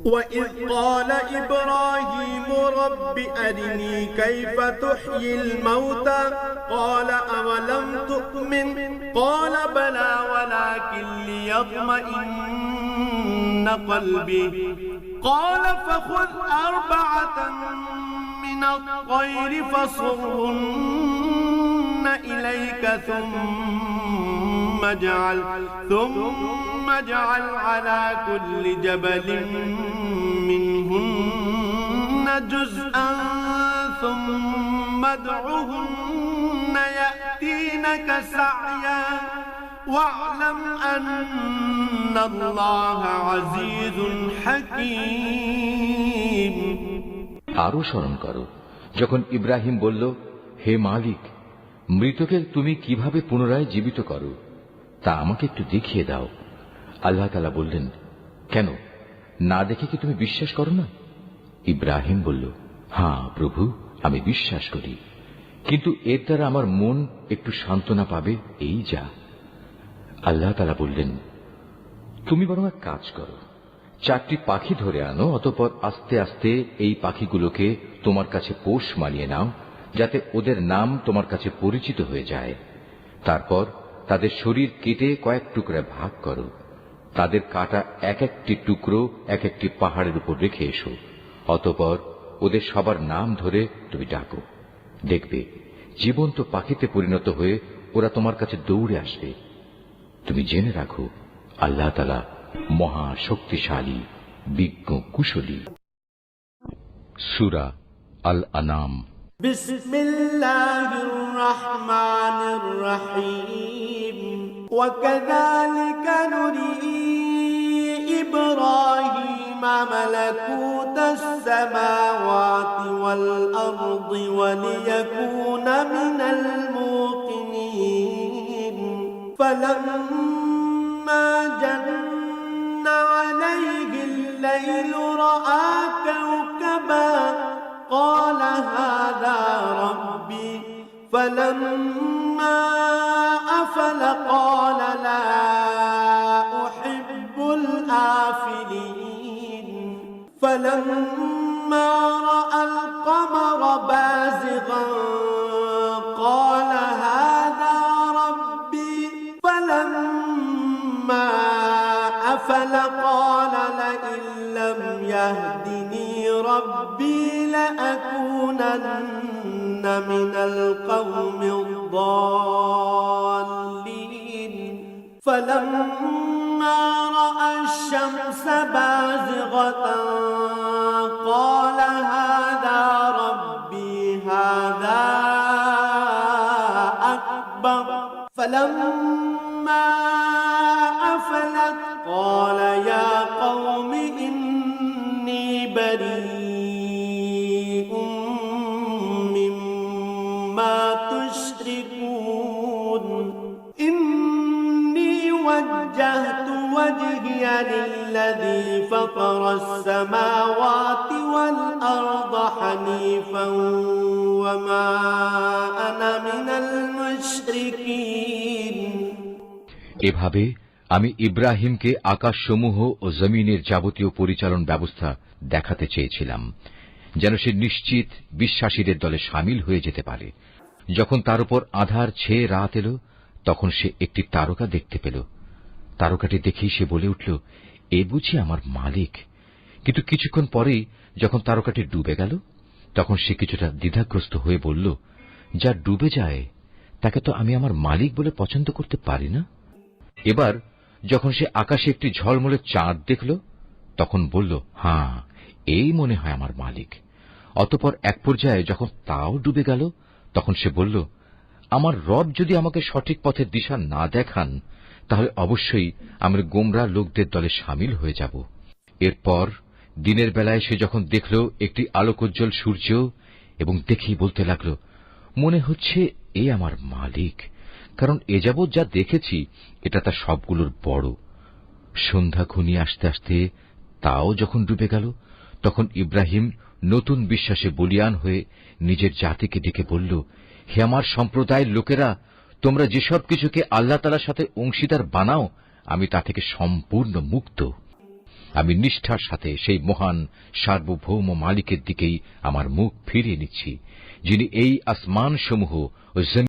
وإذ قال إبراهيم رب أرني كيف تحيي الموتى قال أولم تؤمن قال بلى ولكن ليطمئن قلبي قال فخذ أربعة من الطير فصرهن إليك ثم اجعل على كل جبل منهن جزءا ثم ادعهن يأتينك سعيا واعلم أن الله عزيز حكيم। আরো স্মরণ করো যখন ইব্রাহিম বলল, হে মালিক, মৃতকে তুমি কিভাবে পুনরায় জীবিত করো তা আমাকে একটু দেখিয়ে দাও। আল্লাহ তাআলা বললেন, কেন, না দেখে কি তুমি বিশ্বাস করো না? ইব্রাহিম বলল, হ্যাঁ প্রভু, আমি বিশ্বাস করি, কিন্তু এর দ্বারা আমার মন একটু সান্ত্বনা পাবে, এই যা। আল্লাহ তাআলা বললেন, তুমি বরং এক কাজ করো, 4টি পাখি ধরে আনো, অতঃপর আস্তে আস্তে এই পাখিগুলোকে তোমার কাছে পোষ মানিয়ে নাও, যাতে ওদের নাম তোমার কাছে পরিচিত হয়ে যায়। তারপর তাদের শরীর কেটে কয়েক টুকরায় ভাগ করো, তাদের কাটা এক একটি টুকরো এক একটি পাহাড়ের উপর রেখে এসো, অতঃপর ওদের সবার নাম ধরে তুমি ডাকো। দেখবে জীবন্ত পাখিতে পরিণত হয়ে ওরা তোমার কাছে দৌড়ে আসবে। তুমি জেনে রাখো, আল্লাহ তাআলা মহা শক্তিশালী, বিজ্ঞ, কুশলী। সূরা আল আনাম। বিসমিল্লাহির রহমানির রহিম। ওয়াকাযালিকা নুরি ইব্রাহিমা মালাকুতাস সামাওয়াতি ওয়াল আরদি ওয়ালিয়াকুনা মিনাল মুকিনিন। ফালাম্মা জান্না আলাইহিল লাইলু রাআ কাওকাবান قال هذا ربي فلما أفل قال لا أحب الآفلين فلما رأى القمر بازغا قال هذا ربي فلما أفل قال لئن لم يهدني ربي لأكونن من القوم الضالين فلما رأى الشمس بازغة قال هذا ربي هذا أكبر فلما أفلت قال يا قوم إني بريء مما تشركون إني وجهت وجهي للذي فطر السماوات والأرض حنيفا وما أنا من المشركين। এভাবে আমি ইব্রাহিমকে আকাশসমূহ ও জমিনের যাবতীয় পরিচালন ব্যবস্থা দেখাতে চেয়েছিলাম, যেন সে নিশ্চিত বিশ্বাসীদের দলে সামিল হয়ে যেতে পারে। যখন তার উপর আঁধার ছেয়ে রাত এল, তখন সে একটি তারকা দেখতে পেল। তারকাটি দেখেই সে বলে উঠল, এ বুঝি আমার মালিক। কিন্তু কিছুক্ষণ পরেই যখন তারকাটি ডুবে গেল, তখন সে কিছুটা দ্বিধাগ্রস্ত হয়ে বলল, যা ডুবে যায় তাকে তো আমি আমার মালিক বলে পছন্দ করতে পারি না। এবার যখন সে আকাশে একটি ঝলমলে চাঁদ দেখল, তখন বলল, হ্যাঁ, এই মনে হয় আমার মালিক। অতঃপর এক পর্যায়ে যখন তাও ডুবে গেল, তখন সে বলল, আমার রব যদি আমাকে সঠিক পথের দিশা না দেখান, তাহলে অবশ্যই আমি গোমরা লোকদের দলে সামিল হয়ে যাব। এরপর দিনের বেলায় সে যখন দেখল একটি আলোকোজ্জ্বল সূর্য, এবং দেখেই বলতে লাগল, মনে হচ্ছে এ আমার মালিক, কারণ এ যাবৎ যা দেখেছি এটা তার সবগুলোর বড়। সন্ধ্যা ঘনিয়ে আসতে আসতে তাও যখন ডুবে গেল, তখন ইব্রাহিম নতুন বিশ্বাসে বলীয়ান হয়ে নিজের জাতিকে ডেকে বলল, হে আমার সম্প্রদায়ের লোকেরা, তোমরা যেসব কিছুকে আল্লাহ তাআলার সাথে অংশীদার বানাও, আমি তা থেকে সম্পূর্ণ মুক্ত। আমি নিষ্ঠার সাথে সেই মহান সার্বভৌম মালিকের দিকেই আমার মুখ ফিরিয়ে নিচ্ছি, যিনি এই আসমানসমূহ ও